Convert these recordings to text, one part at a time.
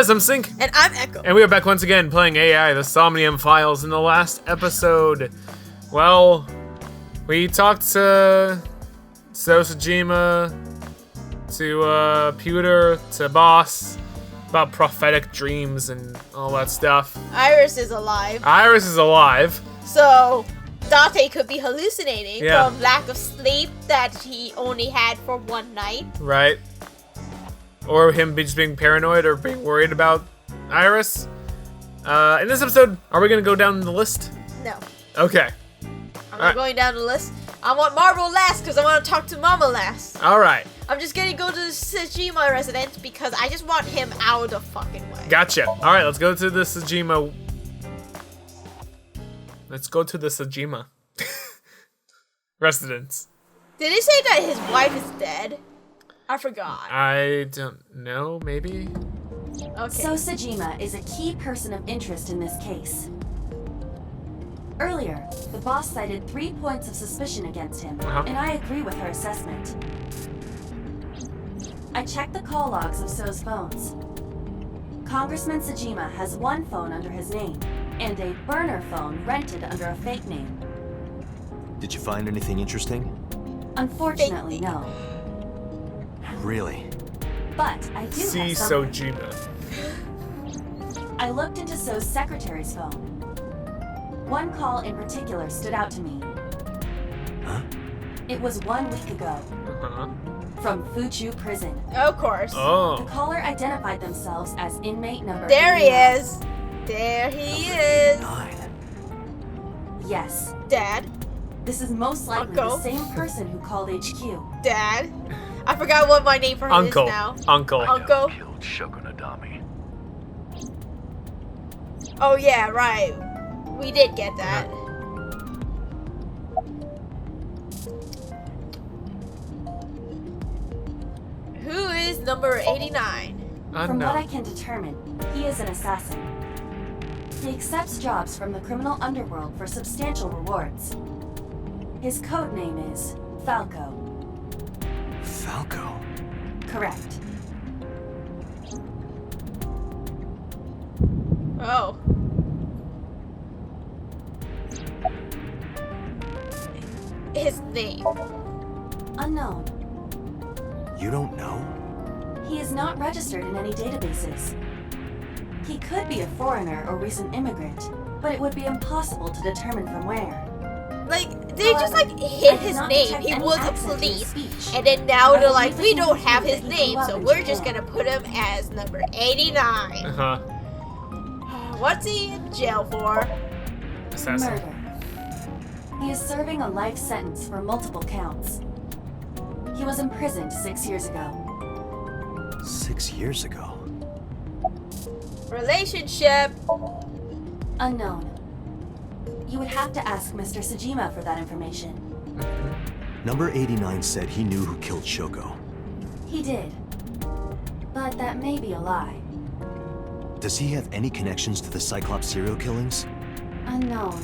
Yes, I'm Sync. And I'm Echo. And we are back once again playing AI, the Somnium Files. In the last episode, well, we talked to Sosajima, to Pewter, to Boss, about prophetic dreams and all that stuff. Iris is alive. Iris is alive. So, Date could be hallucinating Yeah. from lack of sleep that he only had for one night. Right. Or him just being paranoid or being worried about Iris. In this episode, are we going to go down the list? No. Okay. I'm not going down the list. I want Marble last because I want to talk to Mama last. All right. I'm just going to go to the Sajima residence because I just want him out of the fucking way. Gotcha. All right, let's go to the Sajima. Let's go to the Sajima residence. Did he say that his wife is dead? I forgot. I don't know, maybe? Okay. So Sajima is a key person of interest in this case. Earlier, the boss cited 3 points of suspicion against him, and I agree with her assessment. I checked the call logs of So's phones. Congressman Sajima has one phone under his name, and a burner phone rented under a fake name. Did you find anything interesting? Unfortunately, no. Really? But I do See have something. Sojima. I looked into So's secretary's phone. One call in particular stood out to me. Huh? It was 1 week ago, Uh-huh. from Fuchu prison. Of course. The Oh. caller identified themselves as inmate number There he 89. is. There he is. 9. Yes, Dad. this is most likely Uncle. the same person who called HQ. Dad. I forgot what my name for him Uncle. is now. Uncle. Uncle. Killed Shogunadami. Oh yeah, right. We did get that. Who is number 89? From what I Unknown. can determine, he is an assassin. He accepts jobs from the criminal underworld for substantial rewards. His code name is Falco. Falco? Correct. Oh. His name. Unknown. You don't know? He is not registered in any databases. He could be a foreigner or recent immigrant, but it would be impossible to determine from where. Like, they just like hid his name. He was a police. And then now they're like, we don't have his name, so we're just gonna put him as number 89. Uh-huh. What's he in jail for? Assassin. Murder. He is serving a life sentence for multiple counts. He was imprisoned 6 years ago. 6 years ago. Relationship. Unknown. You would have to ask Mr. Sajima for that information. Number 89 said he knew who killed Shoko. He did. But that may be a lie. Does he have any connections to the Cyclops serial killings? Unknown.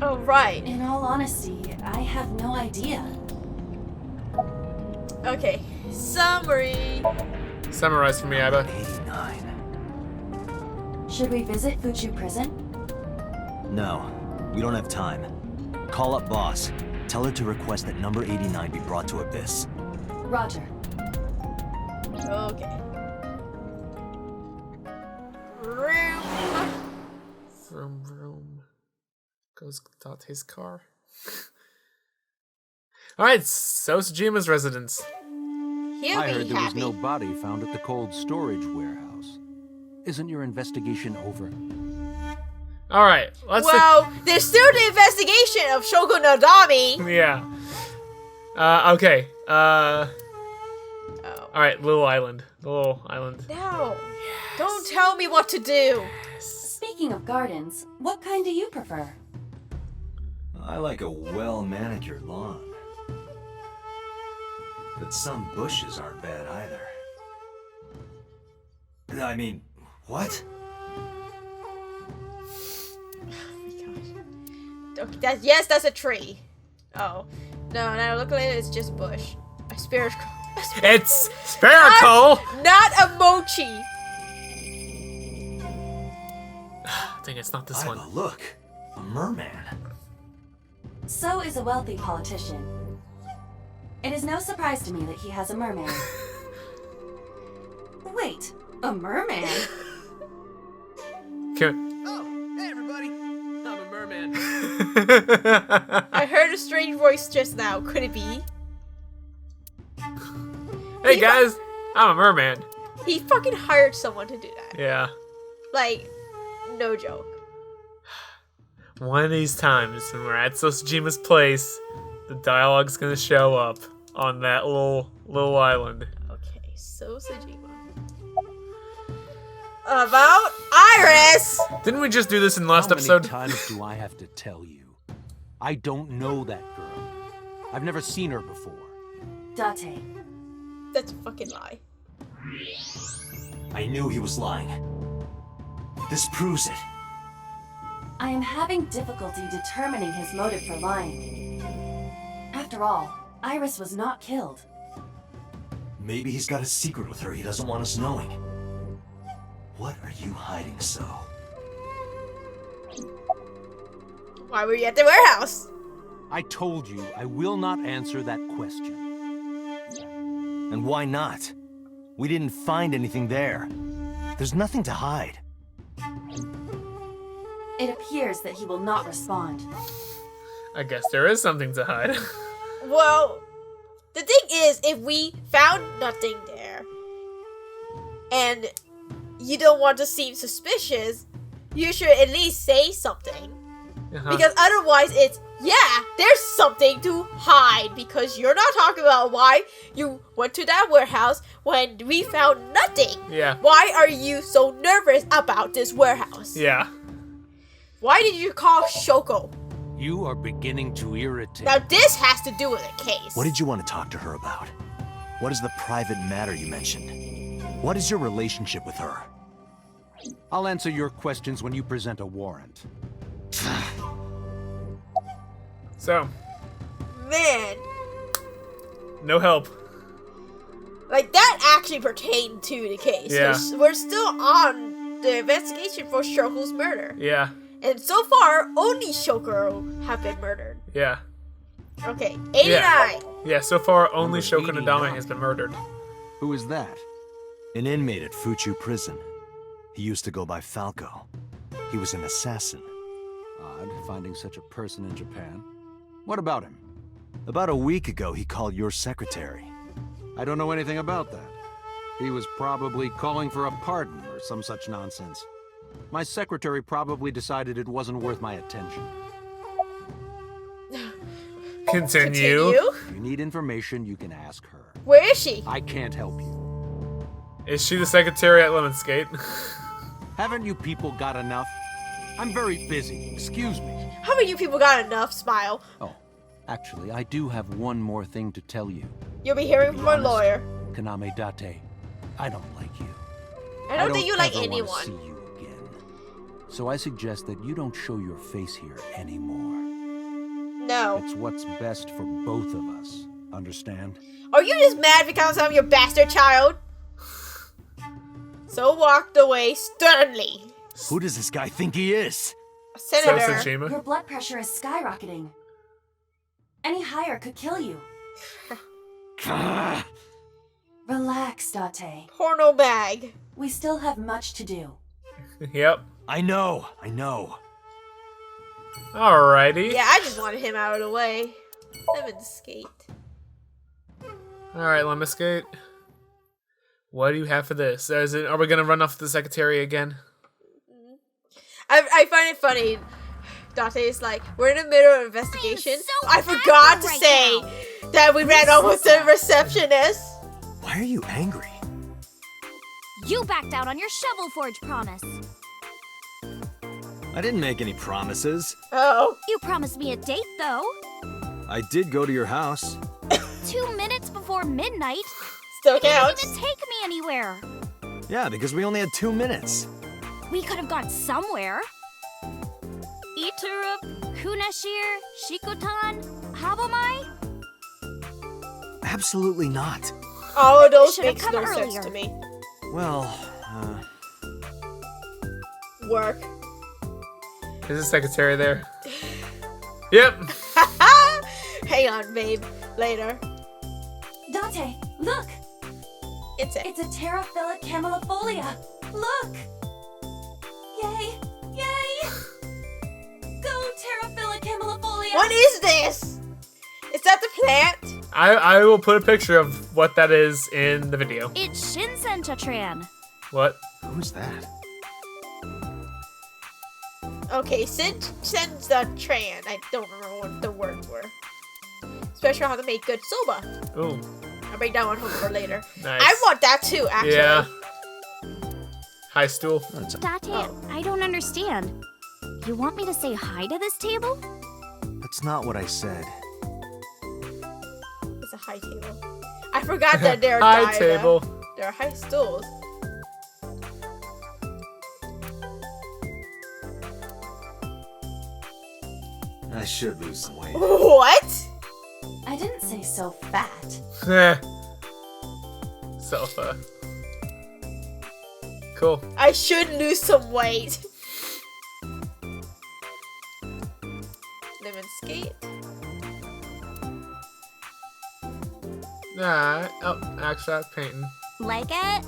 Oh, right. In all honesty, I have no idea. Okay. Summary. Summarize for me, Iba. 89. Should we visit Fuchu prison? No, we don't have time. Call up boss. Tell her to request that number 89 be brought to Abyss. Roger. Okay. Room. Vroom, vroom. Goes Date's car. Alright, Sosajima's residence. He'll I be heard there was happy. no body found at the cold storage warehouse. Isn't your investigation over? Alright, let's Well, there's still the investigation of Shogunadami. yeah. Okay. Oh. Alright, Little Island. The little island. No. Don't tell me what to do. Speaking of gardens, what kind do you prefer? I like a well-manicured lawn. But some bushes aren't bad either. I mean, what? Okay, yes, that's a tree. Oh. No, now look at it, it's just bush. A spirit. It's spherical! Not a mochi. it's not this Iva, one. look, a merman. So is a wealthy politician. It is no surprise to me that he has a merman. Wait, a merman? Oh, hey everybody! I'm a merman. I heard a strange voice just now. Could it be? Hey guys, I'm a merman. He fucking hired someone to do that. Yeah. Like, no joke. One of these times when we're at Sosajima's place, the dialogue's gonna show up on that little island. Okay, so Sajima. About Iris! Didn't we just do this in the last How episode? many times do I have to tell you? I don't know that girl. I've never seen her before. Date. That's a fucking lie. I knew he was lying. This proves it. I am having difficulty determining his motive for lying. After all, Iris was not killed. Maybe he's got a secret with her he doesn't want us knowing. What are you hiding so? Why were you at the warehouse? I told you I will not answer that question. And why not? We didn't find anything there. There's nothing to hide. It appears that he will not respond. I guess there is something to hide. Well, the thing is, if we found nothing there, and you don't want to seem suspicious, you should at least say something. Because otherwise it's, yeah, there's something to hide, because you're not talking about why you went to that warehouse when we found nothing. Yeah. Why are you so nervous about this warehouse? Yeah. Why did you call Shoko? You are beginning to irritate. Now this has to do with the case. What did you want to talk to her about? What is the private matter you mentioned? What is your relationship with her? I'll answer your questions when you present a warrant. So, Man, no help. like that actually pertained to the case. Yeah. We're still on the investigation for Shoko's murder. Yeah. And so far, only Shoko have been murdered. Yeah. Okay, 89. Yeah, so far only Number Shoko Nadame 89. has been murdered. Who is that? An inmate at Fuchu prison. He used to go by Falco. He was an assassin. Odd, finding such a person in Japan. What about him? About a week ago, he called your secretary. I don't know anything about that. He was probably calling for a pardon or some such nonsense. My secretary probably decided it wasn't worth my attention. Continue. If you need information, you can ask her. Where is she? I can't help you. Is she the secretary at Lemon Skate? Haven't you people got enough? I'm very busy. Excuse me. How many of you people got enough? Smile. Oh, actually, I do have one more thing to tell you. You'll be hearing from our honest, lawyer. Kaname Date, I don't like you. I don't think you like ever wanna anyone. see you again. So I suggest that you don't show your face here anymore. No. It's what's best for both of us. Understand? Are you just mad because I'm your bastard child? So walked away sternly. Who does this guy think he is? Senator. Sosajima. Your blood pressure is skyrocketing. Any higher could kill you. Relax, Date. Porno bag. We still have much to do. Yep. I know. Alrighty. Yeah, I just wanted him out of the way. Lemon Skate. Alright, Lemon Skate. What do you have for this? Are we gonna run off the secretary again? I find it funny. Date is like, we're in the middle of an investigation. so I forgot active to right say now. that we ran off with the receptionist. Why are you angry? You backed out on your Shovel Forge promise. I didn't make any promises. Oh. You promised me a date, though. I did go to your house. 2 minutes before midnight. Still You didn't counts. even take me anywhere. Yeah, because we only had 2 minutes. We could have gone somewhere. Iturup, Kunashir, Shikotan, Habomai? Absolutely not. All of those Should've makes come no sense earlier. to me. Well, Work. Is the secretary there? Yep. Hang on, babe. Later. Dante, look! It's a. It's a pterophilic camellifolia. Look! Yay! Yay! Go pterophilic camellifolia! What is this? Is that the plant? I will put a picture of what that is in the video. It's Shinsentatran. What? Who's that? Okay, sends the tran. I don't remember what the words were. Especially how to make good soba. Ooh. I'll break that one home for later. Nice. I want that too, actually. Yeah. High stool. Date, Oh. I don't understand. You want me to say hi to this table? That's not what I said. It's a high table. I forgot that they're High table. They're high stools. I should lose some weight. What? I didn't say so fat. Sofa. Cool. I should lose some weight. Lemon skate. Nah. Oh, abstract painting. Like it?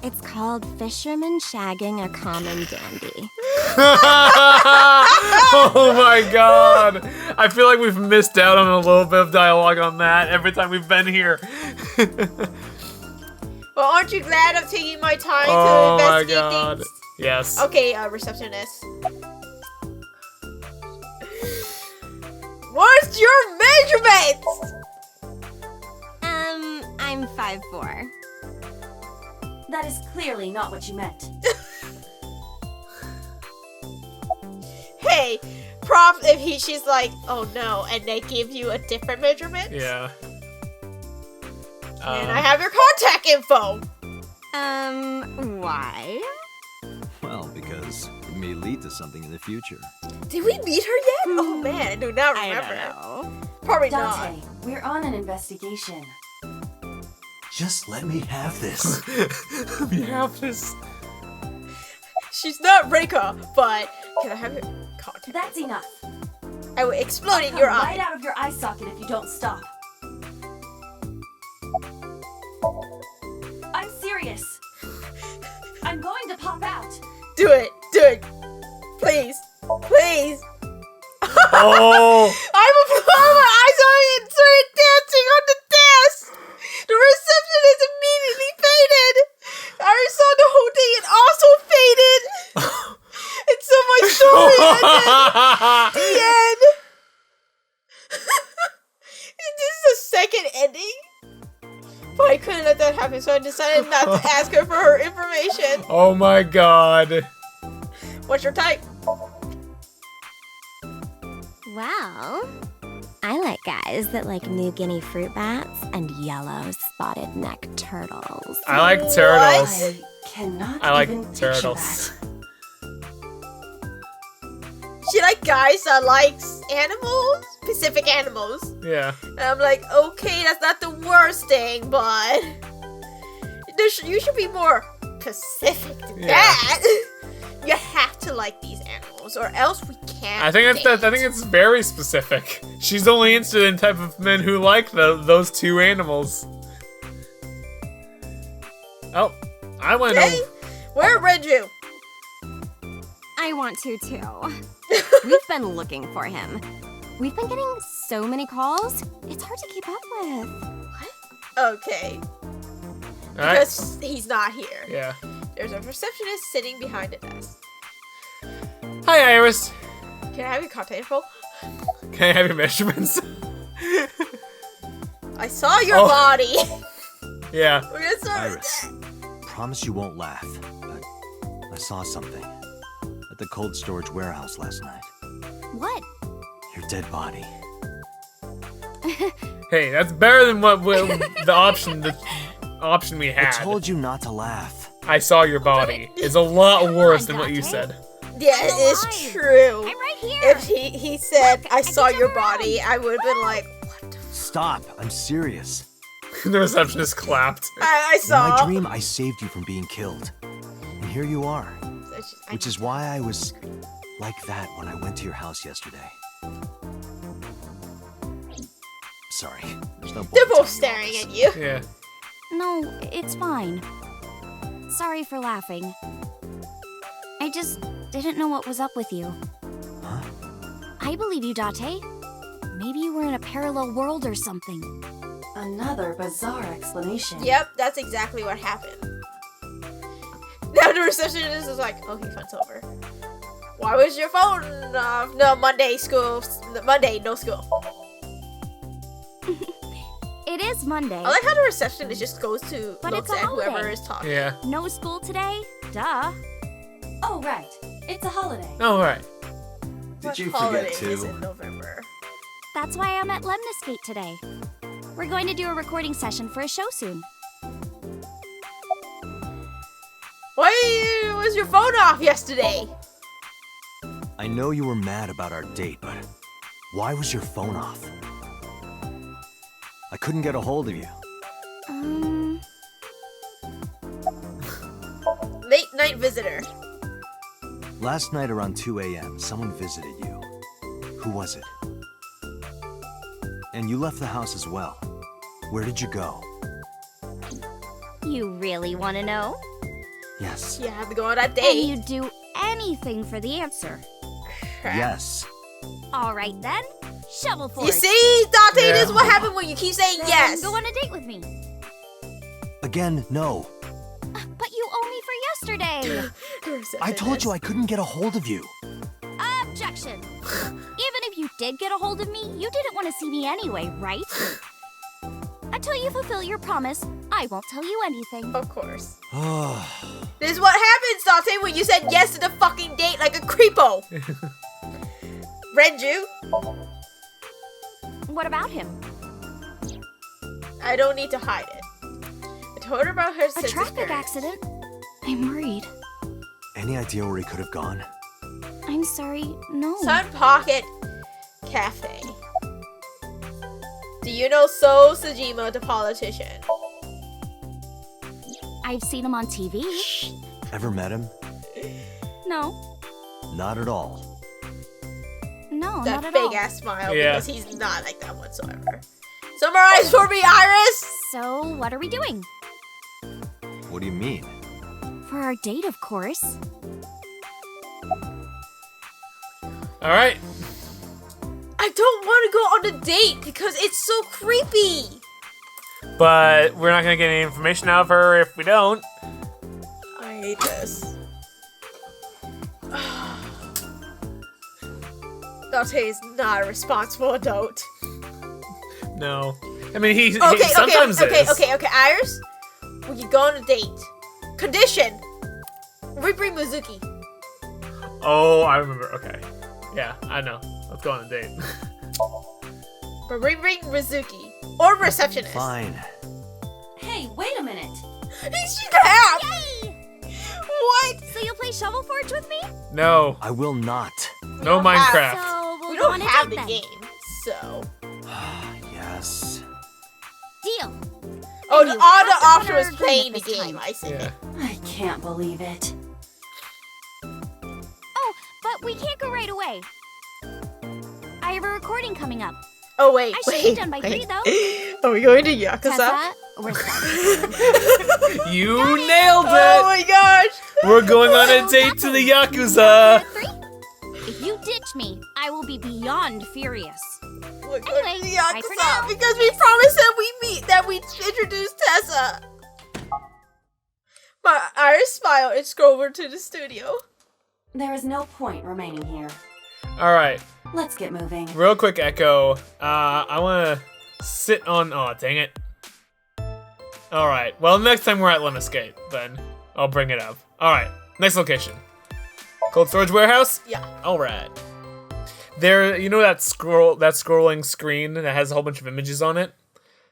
It's called Fisherman Shagging a Common Dandy. Oh my god! I feel like we've missed out on a little bit of dialogue on that every time we've been here. Well, aren't you glad I'm taking my time Oh to my investigate god. things? Yes. Okay, receptionist. What's your measurements? I'm 5'4". That is clearly not what you meant. Hey, prof, if she's like, oh no, and they give you a different measurement? Yeah. And I have your contact info. Why? Well, because it may lead to something in the future. Did we meet her yet? Oh man, I do not I remember. don't know. Probably Dante, not. we're on an investigation. Just let me have this. We have this. She's not Reika, but can I have your contact? That's enough. I will explode in Come your right eye. out of your eye socket if you don't stop. I'm serious. I'm going to pop out. Do it, please, please. Oh! I'm a plumber. I saw you started dancing on the desk. The receptionist immediately faded. I saw the whole thing and also faded. And so my story ended. The end. Is this the second ending? But I couldn't let that happen, so I decided not to ask her for her information. Oh my god. What's your type? Well, I like guys that like New Guinea fruit bats and yellow spotted neck turtles. I like turtles. I cannot I like even picture turtles. that. She like guys that likes animals, specific animals. Yeah. And I'm like, okay, that's not the worst thing, but you should be more specific than Yeah. that. You have to like these animals, or else we can't. I think it's very specific. She's only interested in type of men who like those two animals. Oh, I went Hey, over. where Renju? I want to too. We've been looking for him. We've been getting so many calls, it's hard to keep up with. Okay, Alright. because he's not here. Yeah. There's a receptionist sitting behind the desk. Hi, Iris. Can I have your contact info? Can I have your measurements? I saw your Oh. body. Yeah. We're gonna start with Iris, that. promise you won't laugh, but I saw something at the cold storage warehouse last night. What? Your dead body. Hey, that's better than what the option we I had. told you not to laugh. I saw your body. It's a lot worse than what you Dante. said. Yeah, I'm it's alive. true. I'm right here. If he said, Look, I I saw can your turn around. body, I would have been like, what the Stop, I'm serious. The receptionist clapped. I In saw. my dream, I saved you from being killed. And here you are. Which is why I was Like that when I went to your house yesterday. Sorry, there's no point They're in both telling staring all at this. you. Yeah. No, it's fine. Sorry for laughing. I just didn't know what was up with you. Huh? I believe you, Date. Maybe you were in a parallel world or something. Another bizarre explanation. Yep, that's exactly what happened. Now the receptionist is like, oh, he found over. Why was your phone off? No, Monday, no school. It is Monday. I like how the receptionist just goes to But looks it's a at whoever holiday. is talking. Yeah. No school today? Duh. Oh, right. It's a holiday. Oh, right. What Did you holiday forget is to? in November? That's why I'm at Lemniscate today. We're going to do a recording session for a show soon. Why was your phone off yesterday? I know you were mad about our date, but why was your phone off? I couldn't get a hold of you. Late night visitor. Last night around 2 a.m., someone visited you. Who was it? And you left the house as well. Where did you go? You really want to know? Yes. You have to go on that And date. you'd do anything for the answer. Yes. All right then, shovel for You it. see, Dante, Yeah. this is what happened when you keep saying Then yes. Go on a date with me. Again, no. But you owe me for yesterday. I told you I couldn't get a hold of you. Objection. Even if you did get a hold of me, you didn't want to see me anyway, right? Until you fulfill your promise, I won't tell you anything. Of course. Oh, This is what happens, Dante, when you said yes to the fucking date like a creepo. Renju, What about him? I don't need to hide it. I told her about her A sister's traffic parents. accident? I'm worried. any idea where he could have gone? I'm sorry, no. Sun Pocket Cafe. Do you know So Sajima, the politician? I've seen him on TV. Ever met him? No, Not at all. no, That not at fake all. ass smile Yeah. because he's not like that whatsoever. Summarize for me, Iris! So, what are we doing? What do you mean? For our date, of course. All right. I don't want to go on a date because it's so creepy. But we're not gonna get any information out of her if we don't. I hate this. Dante is not a responsible adult. No. I mean, he Okay, sometimes is. okay, Iris. We can go on a date. Condition. We bring Mizuki. Oh, I remember. Okay. Yeah, I know. Let's go on a date. But we bring Mizuki. Or receptionist. Fine. Hey, wait a minute. She can have. Yay! What? So you'll play Shovel Forge with me? No. I will not. No don't have- Minecraft. So we'll We go don't on a have date the then. game, so. Yes. Deal. Oh, you all have the to option honor was playing the agreement this game. time. I see. Yeah. I can't believe it. Oh, but we can't go right away. I have a recording coming up. Oh wait, I should wait. be done by 3 wait. though. Are we going to Yakuza? Tessa, we're set. You nailed Oh it. my gosh! We're going on a date to the Yakuza. 3? If you ditch me, I will be beyond furious. We're going Anyway, to the bye for Yakuza now. because we promised that we introduced Tessa. My Iris smiled and scrolled over to the studio. There is no point remaining here. All right. Let's get moving. Real quick, Echo. I want to sit on. Oh, dang it. All right. Well, next time we're at Lemniscate, then I'll bring it up. All right. Next location. Cold storage warehouse. Yeah. All right. There, you know that scrolling screen that has a whole bunch of images on it.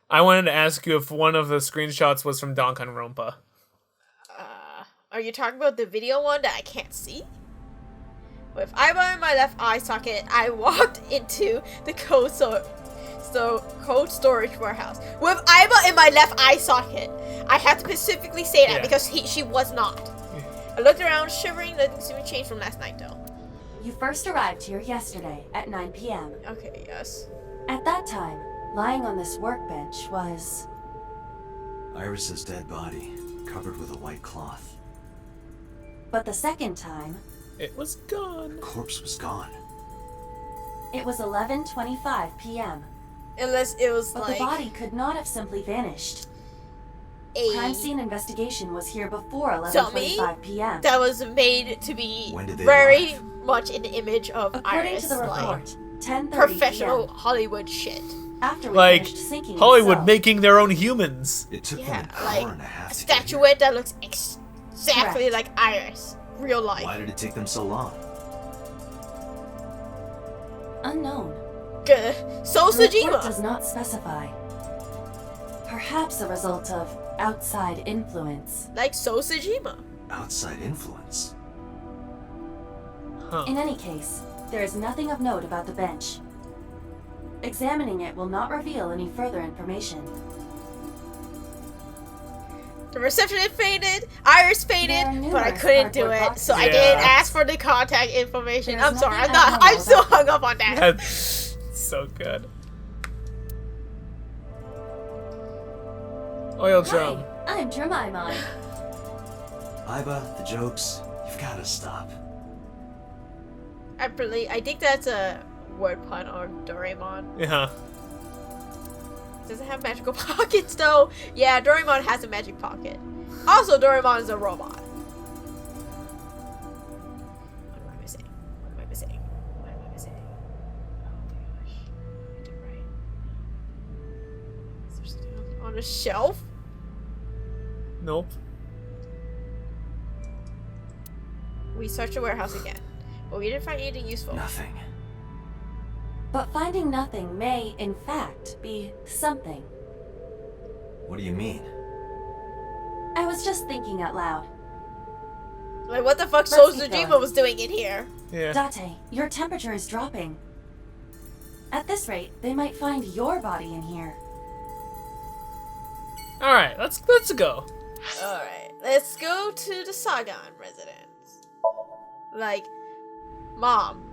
I wanted to ask you if one of the screenshots was from Danganronpa. Are you talking about the video one that I can't see? With eyeball in my left eye socket, I walked into the cold storage warehouse. With eyeball in my left eye socket. I have to specifically say that Yeah. because she was not. I looked around, shivering, nothing seemed to change from last night though. You first arrived here yesterday at 9 p.m. Okay, yes. At that time, lying on this workbench was... Iris's dead body, covered with a white cloth. But the second time, It was gone. The corpse was gone. it was 11:25 p.m. Unless it was But like the body could not have simply vanished. Crime scene investigation was here before 11:25 p.m. that was made to be When did they very arrive? much in the image of According Iris, to the like report, 10:30 professional p.m. Hollywood shit. After we Like, finished sinking Hollywood the cell, making their own humans. It took Yeah, them an like hour and a half a to get here. statuette that looks exactly Correct. like Iris, real life. Why did it take them so long? unknown. Good. So The report Sejima. does not specify. Perhaps a result of outside influence. Like So Sejima. Outside influence. Huh. In any case, there is nothing of note about the bench. Examining it will not reveal any further information. The receptionist fainted, Iris There fainted, are but I numerous couldn't do cardboard it, so I boxes. didn't Yeah. ask for the contact information. There's I'm sorry, nothing I'm abnormal still about hung up on that. That's so good. Oil drum. Hi, I'm Jemima. Iba, the jokes, you've gotta stop. I think that's a word pun on Doraemon. Yeah. Does it have magical pockets though? Yeah, Doraemon has a magic pocket. Also, Doraemon is a robot. What am I missing? What am I missing? What am I missing? Oh my gosh. I did right. Is there something on the shelf? Nope. We searched the warehouse again, but we didn't find anything useful. Nothing. But finding nothing may, in fact, be something. What do you mean? I was just thinking out loud. Like, what the fuck Let's keep Sojima going. was doing in here? Yeah. Date, your temperature is dropping. At this rate, they might find your body in here. All right, let's go. Alright, let's go to the Sagan residence. Like, Mom,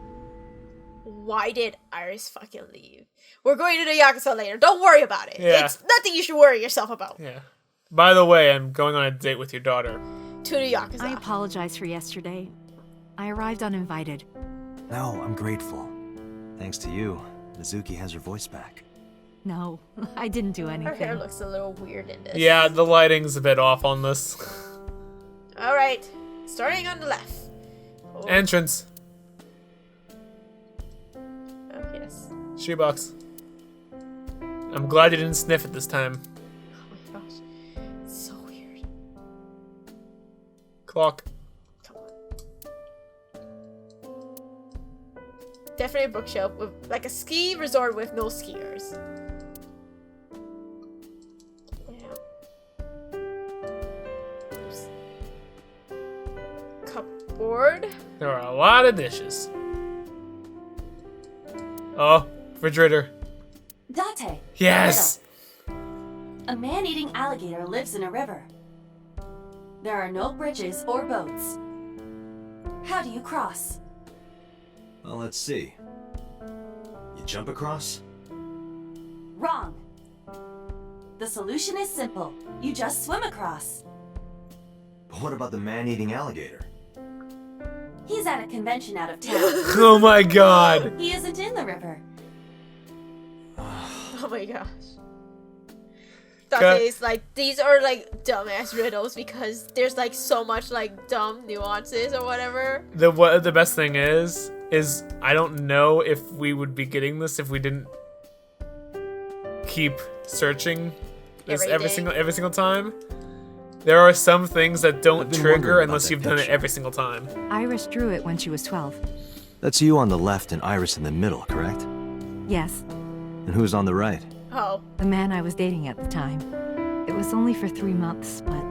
why did Iris fucking leave? We're going to the Yakuza later. Don't worry about it. Yeah. It's nothing you should worry yourself about. Yeah. By the way, I'm going on a date with your daughter. To the Yakuza. I apologize for yesterday. I arrived uninvited. No, I'm grateful. Thanks to you, Mizuki has her voice back. No, I didn't do Her hair anything. looks a little weird in this. Yeah, the lighting's a bit off on this. Alright, starting on the left. Oh, Entrance. oh, yes. Shoebox. I'm glad you didn't sniff it this time. Oh my gosh. It's so weird. Clock. Come on. Definitely a bookshelf with like a ski resort with no skiers. Yeah. Oops. Cupboard. There are a lot of dishes. Oh, refrigerator. Date. Yes! A man-eating alligator lives in a river. There are no bridges or boats. How do you cross? Well, let's see. You jump across? Wrong. The solution is simple. You just swim across. But what about the man-eating alligator? He's at a convention out of town. Oh my god! He isn't in the river. Oh my gosh. Okay. Date's like, these are like dumbass riddles because there's like so much like dumb nuances or whatever. The best thing is I don't know if we would be getting this if we didn't keep searching this Every every single time. There are some things that I've don't been trigger wondering about unless that you've done it picture. every single time. Iris drew it when she was 12. That's you on the left and Iris in the middle, correct? Yes, And who's on the right? Oh, the man I was dating at the time. It was only for 3 months, but...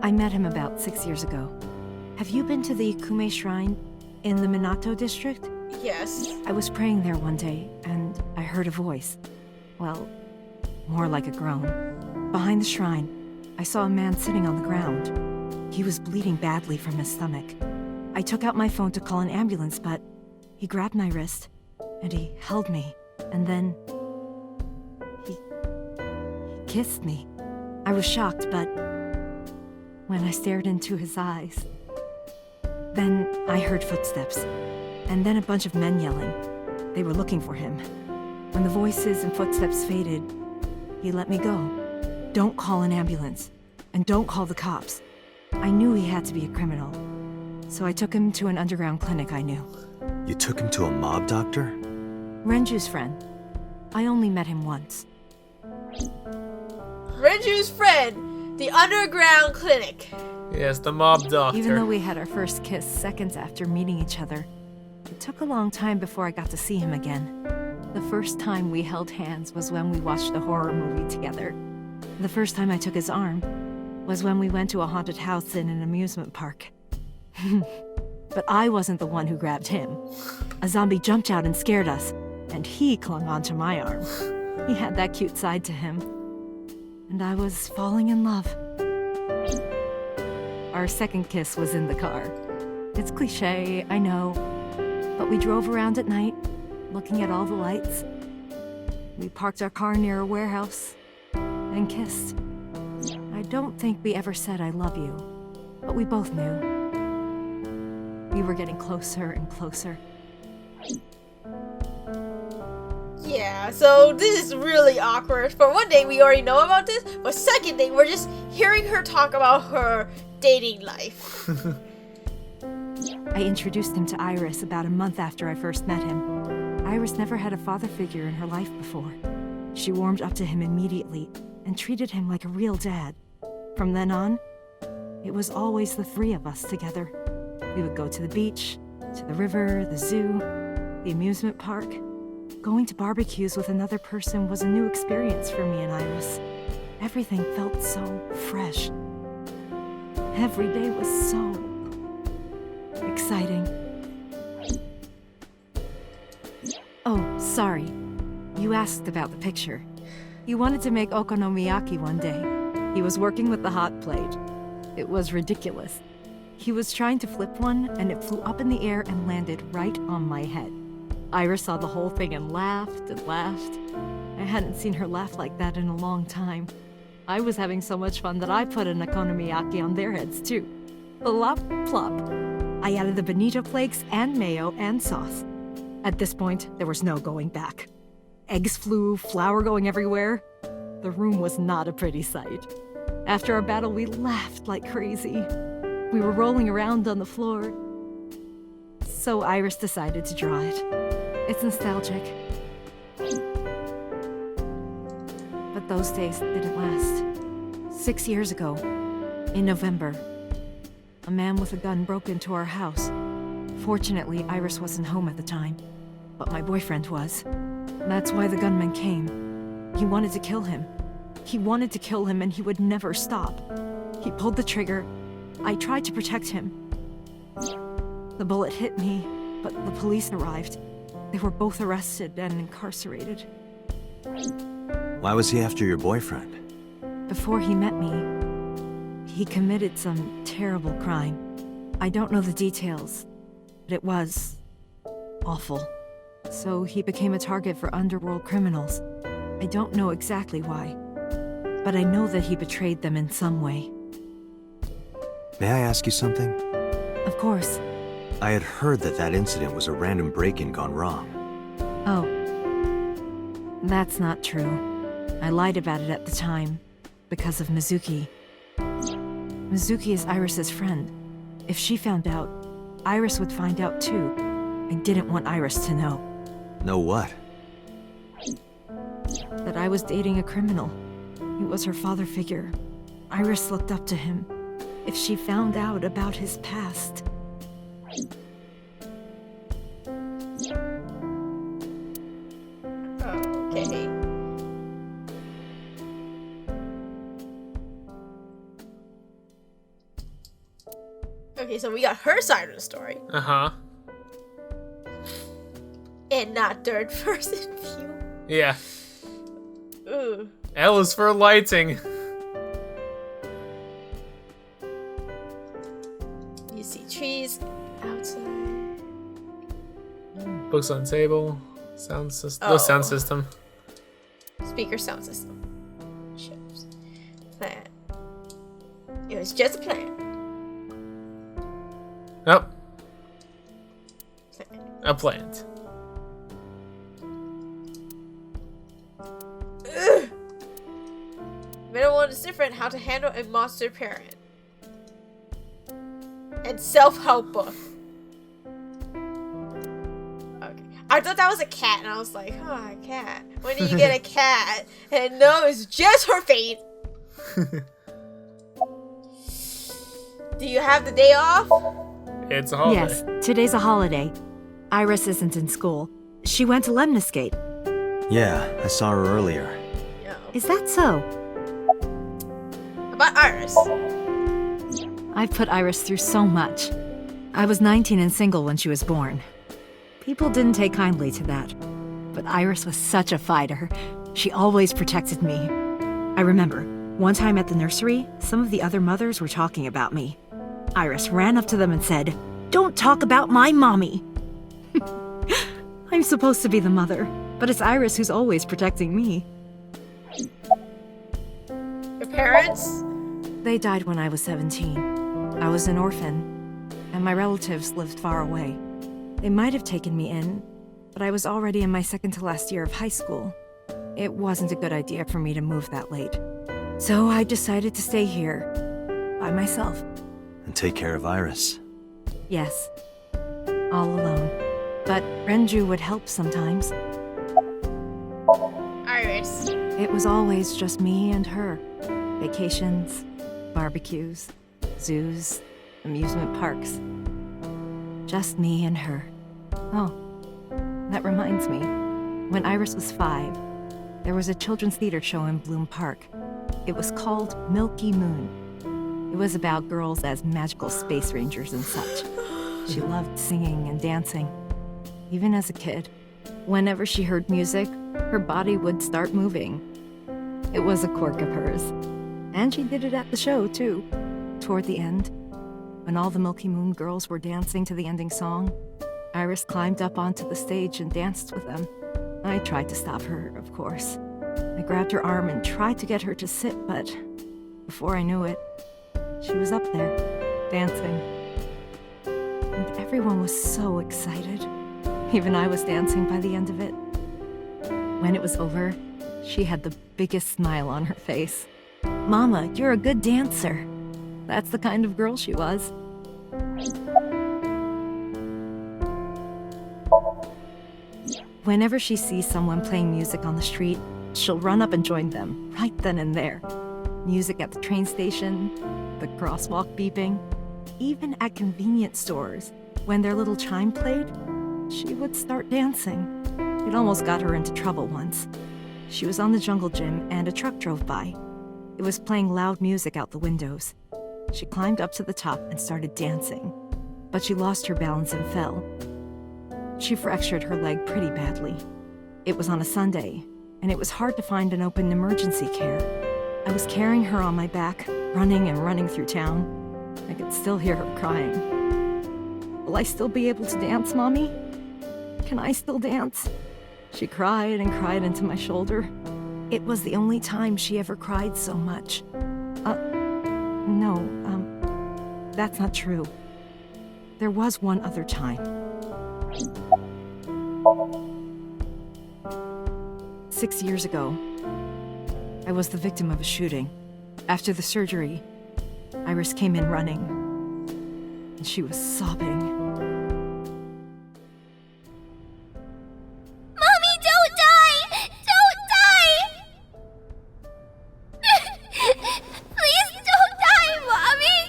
I met him about 6 years ago. Have you been to the Kume Shrine in the Minato district? yes. I was praying there one day, and I heard a voice. Well, more like a groan. Behind the shrine, I saw a man sitting on the ground. He was bleeding badly from his stomach. I took out my phone to call an ambulance, but he grabbed my wrist, and he held me, and then he kissed me. I was shocked, but when I stared into his eyes, then I heard footsteps, and then a bunch of men yelling. They were looking for him. When the voices and footsteps faded, he let me go. Don't call an ambulance, and don't call the cops. I knew he had to be a criminal, so I took him to an underground clinic I knew. You took him to a mob doctor? Renju's friend. I only met him once. Renju's friend, the underground clinic. Yes, the mob doctor. Even though we had our first kiss seconds after meeting each other, it took a long time before I got to see him again. The first time we held hands was when we watched a horror movie together. The first time I took his arm was when we went to a haunted house in an amusement park. But I wasn't the one who grabbed him. A zombie jumped out and scared us, and he clung onto my arm. He had that cute side to him. And I was falling in love. Our second kiss was in the car. It's cliché, I know, but we drove around at night, looking at all the lights. We parked our car near a warehouse and kissed. I don't think we ever said I love you, but we both knew. We were getting closer and closer. Yeah, so this is really awkward. For one thing, we already know about this, but second thing, we're just hearing her talk about her dating life. I introduced him to Iris about a month after I first met him. Iris never had a father figure in her life before. She warmed up to him immediately and treated him like a real dad. From then on, it was always the three of us together. We would go to the beach, to the river, the zoo, the amusement park. Going to barbecues with another person was a new experience for me and Iris. Everything felt so fresh. Every day was so exciting. Oh, sorry. You asked about the picture. He wanted to make okonomiyaki one day. He was working with the hot plate. It was ridiculous. He was trying to flip one, and it flew up in the air and landed right on my head. Iris saw the whole thing and laughed and laughed. I hadn't seen her laugh like that in a long time. I was having so much fun that I put an okonomiyaki on their heads too. Plop, plop. I added the bonito flakes and mayo and sauce. At this point, there was no going back. Eggs flew, flour going everywhere. The room was not a pretty sight. After our battle, we laughed like crazy. We were rolling around on the floor. So Iris decided to draw it. It's nostalgic. But those days didn't last. 6 years ago, in November, a man with a gun broke into our house. Fortunately, Iris wasn't home at the time, but my boyfriend was. That's why the gunman came. He wanted to kill him. He wanted to kill him, and he would never stop. He pulled the trigger. I tried to protect him. The bullet hit me, but the police arrived. They were both arrested and incarcerated. Why was he after your boyfriend? Before he met me, he committed some terrible crime. I don't know the details, but it was awful. So he became a target for underworld criminals. I don't know exactly why, but I know that he betrayed them in some way. May I ask you something? Of course. I had heard that that incident was a random break-in gone wrong. Oh. That's not true. I lied about it at the time, because of Mizuki. Mizuki is Iris's friend. If she found out, Iris would find out too. I didn't want Iris to know. Know what? That I was dating a criminal. He was her father figure. Iris looked up to him. If she found out about his past... Okay. Okay, so we got her side of the story. Uh-huh. And not third person view. Yeah. Ooh. L is for lighting. You see trees Books on table. Sound system. No sound system. Speaker sound system. Ships. Plan. It was just a plan. Oh. A plant. Ugh. Middle one is different. How to handle a monster parent. And self-help book. Okay. I thought that was a cat, and I was like, oh, a cat. When do you get a cat? And no, it's just her face. Do you have the day off? It's a holiday. Yes, today's a holiday. Iris isn't in school. She went to Lemniscate. Yeah, I saw her earlier. No. Is that so? About Iris. I've put Iris through so much. I was 19 and single when she was born. People didn't take kindly to that. But Iris was such a fighter. She always protected me. I remember, one time at the nursery, some of the other mothers were talking about me. Iris ran up to them and said, "Don't talk about my mommy." I'm supposed to be the mother, but it's Iris who's always protecting me. Your parents? They died when I was 17. I was an orphan, and my relatives lived far away. They might have taken me in, but I was already in my second to last year of high school. It wasn't a good idea for me to move that late. So I decided to stay here, by myself. And take care of Iris. Yes, all alone. But Renju would help sometimes. Iris. It was always just me and her. Vacations, barbecues, zoos, amusement parks. Just me and her. Oh, that reminds me. When Iris was 5, there was a children's theater show in Bloom Park. It was called Milky Moon. It was about girls as magical space rangers and such. She loved singing and dancing. Even as a kid, whenever she heard music, her body would start moving. It was a quirk of hers. And she did it at the show, too. Toward the end, when all the Milky Moon girls were dancing to the ending song, Iris climbed up onto the stage and danced with them. I tried to stop her, of course. I grabbed her arm and tried to get her to sit, but before I knew it, she was up there, dancing. And everyone was so excited. Even I was dancing by the end of it. When it was over, she had the biggest smile on her face. "Mama, you're a good dancer." That's the kind of girl she was. Whenever she sees someone playing music on the street, she'll run up and join them, right then and there. Music at the train station, the crosswalk beeping, even at convenience stores. When their little chime played, she would start dancing. It almost got her into trouble once. She was on the jungle gym and a truck drove by. It was playing loud music out the windows. She climbed up to the top and started dancing, but she lost her balance and fell. She fractured her leg pretty badly. It was on a Sunday, and it was hard to find an open emergency care. I was carrying her on my back, running and running through town. I could still hear her crying. "Will I still be able to dance, Mommy? Can I still dance?" She cried and cried into my shoulder. It was the only time she ever cried so much. No, that's not true. There was one other time. 6 years ago, I was the victim of a shooting. After the surgery, Iris came in running, and she was sobbing. Mommy, don't die! Don't die! Please don't die, Mommy!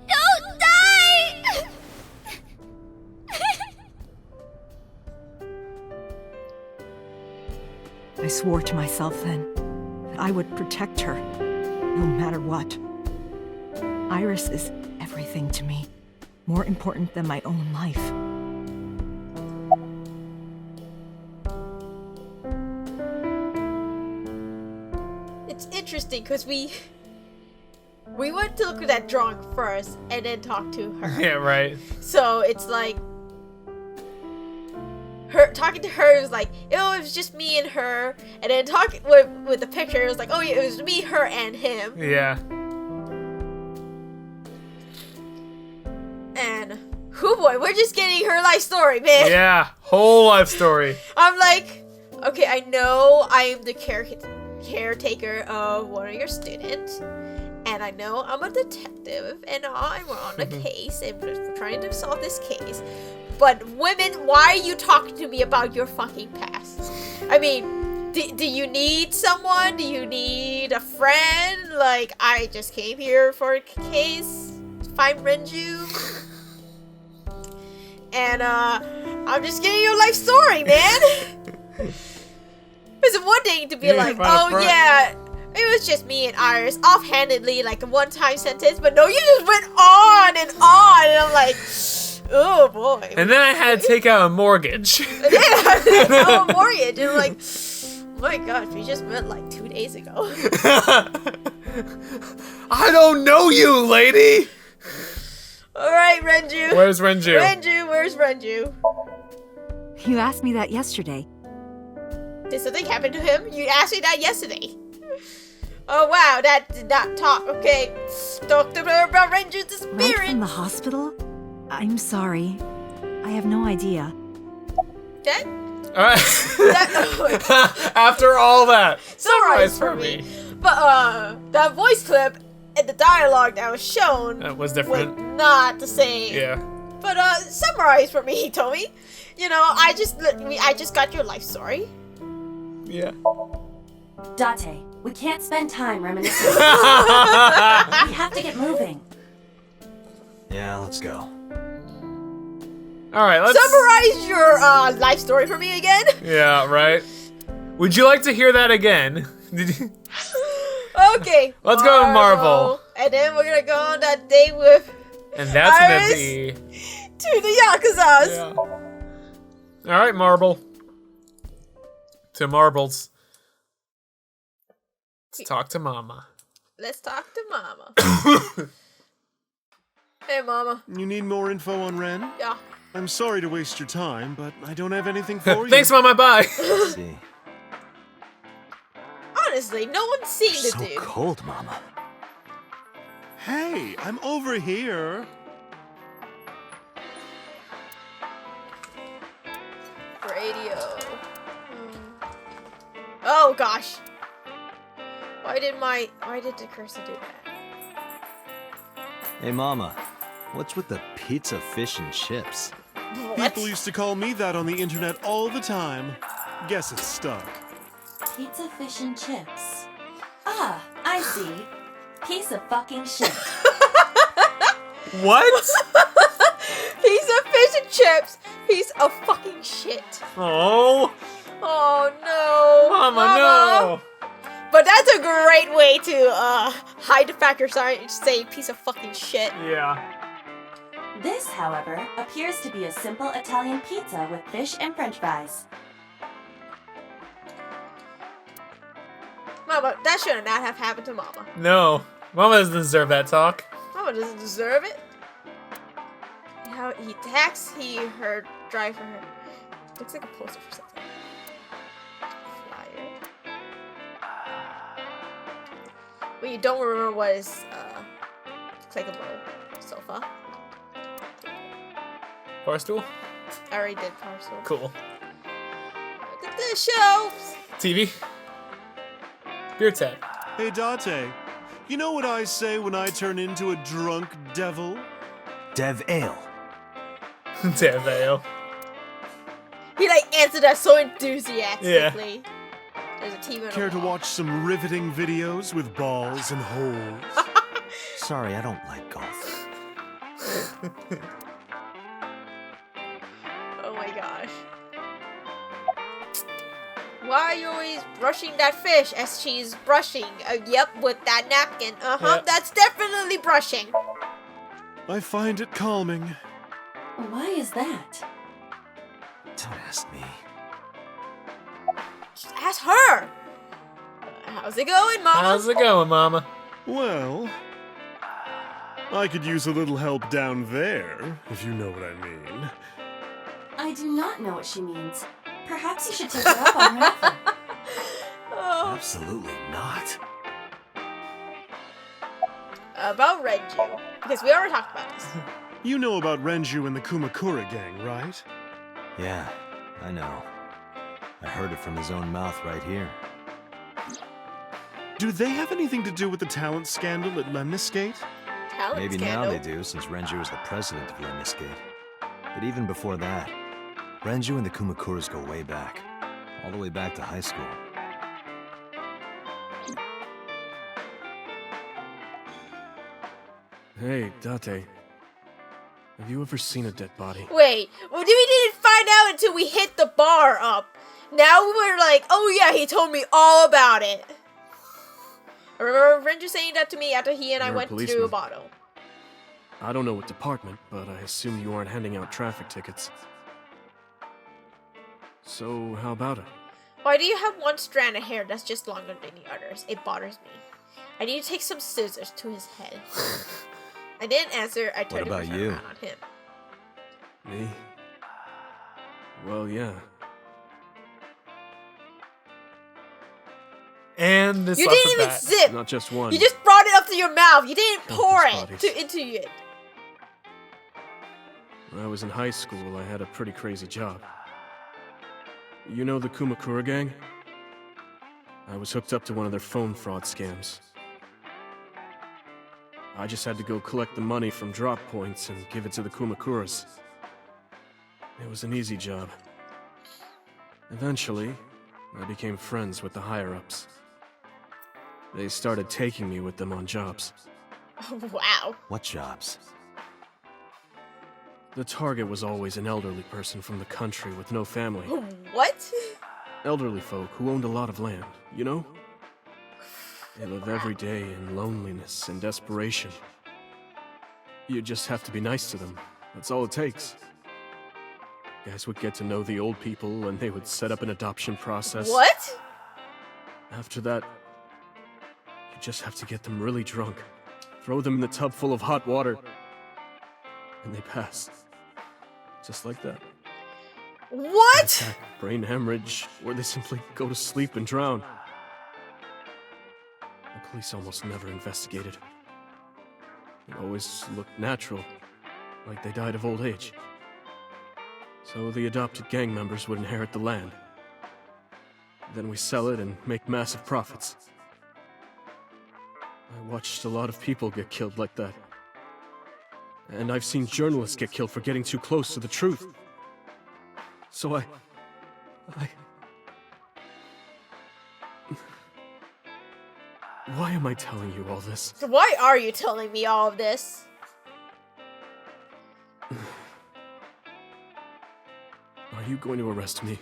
Don't die! I swore to myself then that I would protect her, no matter what. Iris is everything to me, more important than my own life. It's interesting because we went to look at that drawing first and then talk to her. Yeah, right. So it's like talking to her, it was like, oh, it was just me and her. And then talking with the picture, it was like, oh yeah, it was me, her, and him. Yeah. And, oh boy, we're just getting her life story, man. Yeah, whole life story. I'm like, okay, I know I am the caretaker of one of your students. And I know I'm a detective, and I'm on a case, and we're trying to solve this case. But women, why are you talking to me about your fucking past? I mean, do you need someone? Do you need a friend? Like, I just came here for a case, find Renju. And, I'm just getting your life story, man. It's one thing to be like, oh yeah, it was just me and Iris, offhandedly, like a one-time sentence, but no, you just went on, and I'm like, oh boy. And then I had to take out a mortgage. Yeah, I take out a mortgage, and I'm like, oh my gosh, we just met like 2 days ago. I don't know you, lady! Alright, Renju. Where's Renju? Renju, where's Renju? You asked me that yesterday. Did something happen to him? You asked me that yesterday. Oh wow, that did not talk. Okay, talk to her about Renju's disappearance. Right from the hospital? I'm sorry. I have no idea. That? After all that, Summarize for me. But that voice clip and the dialogue that was shown was different. was not the same. Yeah. But summarize for me, Tommy. You know, I just got your life story. Yeah. Date, we can't spend time reminiscing. We have to get moving. Yeah, let's go. All right, let's Summarize your life story for me again. Yeah, right. Would you like to hear that again? Did you? Okay. Let's go to Marvel. And then we're gonna go on that date with And that's Iris gonna be to the Yakuzas. Yeah. All right, Marble. To Marbles. Let's talk to Mama. Let's talk to Mama. Hey, Mama. You need more info on Ren? Yeah. I'm sorry to waste your time, but I don't have anything for you. Thanks, Mama. Bye. Let's see. Honestly, no one's seen the So dude. cold, Mama. Hey, I'm over here. Radio. Oh gosh. Why did the cursor do that? Hey, Mama. What's with the pizza, fish, and chips? What? People used to call me that on the internet all the time. Guess it's stuck. Pizza, fish, and chips. Ah, I see. Piece of fucking shit. What? Piece of fish and chips. Piece of fucking shit. Oh. Oh no. Mama, no. But that's a great way to hide the fact you're sorry and say piece of fucking shit. Yeah. This, however, appears to be a simple Italian pizza with fish and french fries. Mama, that should not have happened to Mama. No. Mama doesn't deserve that talk. Mama doesn't deserve it. How he attacks, her drive for her. Looks like a poster for something. Flyer. Well, you don't remember what is clickable sofa. Bar stool? I already did parcel. Cool. Look at the shelves. TV? Beer tap. Hey, Date. You know what I say when I turn into a drunk devil? Dev Ale. Damn ale. He answered that so enthusiastically. There's a TV on Care the to wall. watch some riveting videos with balls and holes? Sorry, I don't like golf. Oh my gosh. Why are you always brushing that fish as she's brushing? Yep, with that napkin. Yep. That's definitely brushing. I find it calming. Why is that? Don't ask me. Just ask her. How's it going, Mama? How's it going, Mama? Well, I could use a little help down there, if you know what I mean. I do not know what she means. Perhaps you should take her up on her offer. Oh. Absolutely not. About Renju, because we already talked about this. You know about Renju and the Kumakura gang, right? Yeah, I know. I heard it from his own mouth right here. Do they have anything to do with the talent scandal at Lemniscate? Talent Maybe scandal. now they do, since Renju is the president of Lemniscate. But even before that, Renju and the Kumakuras go way back. All the way back to high school. Hey, Date. Have you ever seen a dead body? Wait, well, we didn't find out until we hit the bar up. Now we're like, oh yeah, he told me all about it. I remember Renju saying that to me after he and I You're a went through a policeman. bottle. I don't know what department, but I assume you aren't handing out traffic tickets. So, how about it? Why do you have one strand of hair that's just longer than the others? It bothers me. I need to take some scissors to his head. I didn't answer. I turned about around you? on him. Me? Well, yeah. And this You off didn't the even bat. zip. Not just one. You just brought it up to your mouth. You didn't Countless pour it bodies. into it. When I was in high school, I had a pretty crazy job. You know the Kumakura gang? I was hooked up to one of their phone fraud scams. I just had to go collect the money from drop points and give it to the Kumakuras. It was an easy job. Eventually, I became friends with the higher-ups. They started taking me with them on jobs. Wow. What jobs? The target was always an elderly person from the country with no family. What? Elderly folk who owned a lot of land, you know? They live every day in loneliness and desperation. You just have to be nice to them. That's all it takes. Guys would get to know the old people and they would set up an adoption process. What? After that, you just have to get them really drunk. Throw them in the tub full of hot water. And they pass. Just like that. What? Attack, brain hemorrhage, or they simply go to sleep and drown. The police almost never investigated. It always looked natural, like they died of old age. So the adopted gang members would inherit the land. Then we sell it and make massive profits. I watched a lot of people get killed like that. And I've seen journalists get killed for getting too close to the truth. So Why am I telling you all this? Why are you telling me all of this? Are you going to arrest me?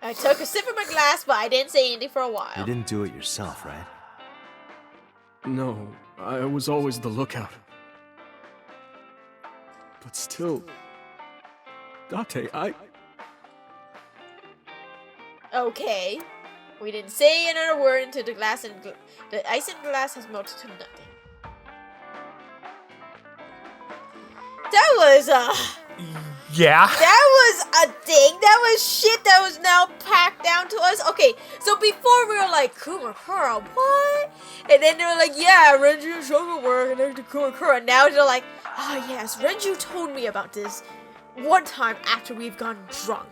I took a sip of my glass, but I didn't say anything for a while. You didn't do it yourself, right? No, I was always the lookout. But still... Date, Okay. We didn't say another word into the glass, and the ice in the glass has melted to nothing. That was Yeah. that was a thing. That was shit that was now packed down to us. Okay, so before we were like, Kumakura, what? And then they were like, yeah, Renju showed me work and then the Kumakura. Now they're like, oh yes, Renju told me about this one time after we've gone drunk.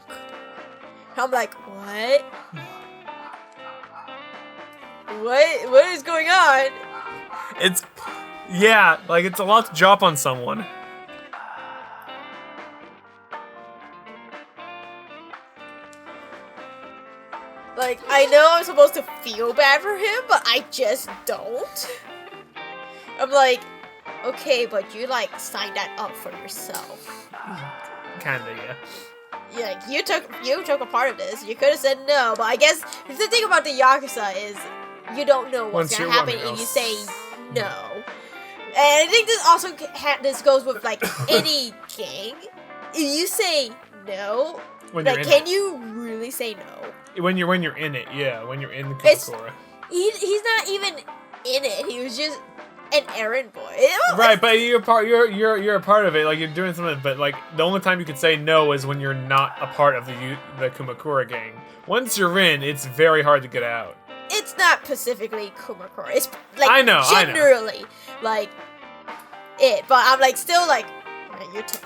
And I'm like, what? What is going on? It's yeah, like it's a lot to drop on someone. Like, I know I'm supposed to feel bad for him, but I just don't. I'm like, okay, but you like signed that up for yourself. Kinda, yeah. Yeah, you took a part of this. You could have said no, but I guess the thing about the Yakuza is you don't know what's Once gonna you're happen running if you else. say no. And I think this also this goes with like any gang. If you say no, When you're like in can you really say no? When you're in it, yeah. When you're in the It's- Kumakura. He's not even in it. He was just an errand boy. Right, but you're a part of it. Like you're doing something, but like the only time you can say no is when you're not a part of the Kumakura gang. Once you're in, it's very hard to get out. It's not specifically Kumakura. It's like I know. generally like it, but I'm like still like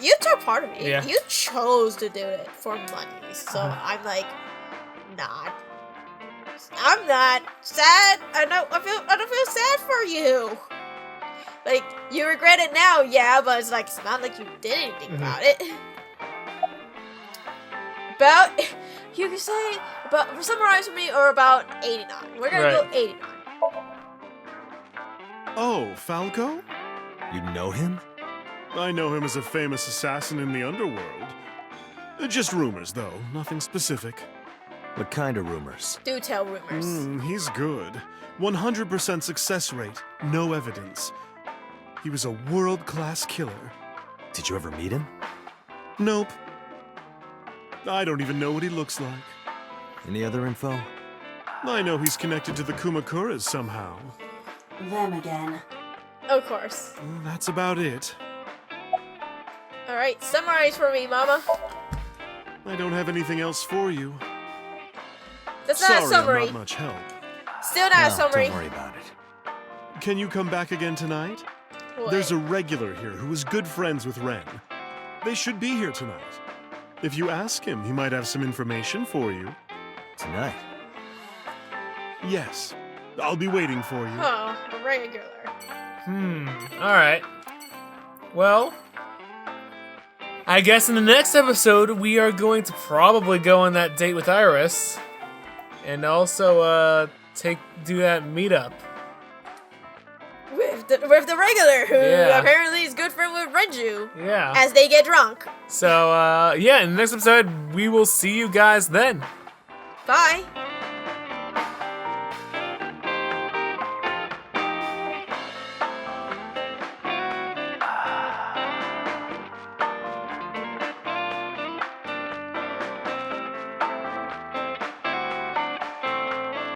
you took part of it. Yeah. You chose to do it for money, so I'm like not. I'm not sad. I don't feel sad for you. Like you regret it now, yeah, but it's like it's not like you did anything about it. About you can say about summarize for me or about 89. We're gonna go 89. Oh, Falco? You know him? I know him as a famous assassin in the underworld. Just rumors, though. Nothing specific. What kind of rumors? Do tell rumors. He's good. 100% success rate. No evidence. He was a world-class killer. Did you ever meet him? Nope. I don't even know what he looks like. Any other info? I know he's connected to the Kumakuras somehow. Them again. Of course. That's about it. Alright, summarize for me, Mama. I don't have anything else for you. That's not a Sorry, summary. I'm not much help. Still not a summary. Don't worry about it. Can you come back again tonight? What? There's a regular here who is good friends with Ren. They should be here tonight. If you ask him, he might have some information for you. Tonight? Yes. I'll be waiting for you. Oh, a regular. Alright. Well, I guess in the next episode, we are going to probably go on that date with Iris. And also, do that meetup. With the regular, who Yeah. apparently is good friend with Renju. Yeah. As they get drunk. So, yeah, in the next episode, we will see you guys then. Bye.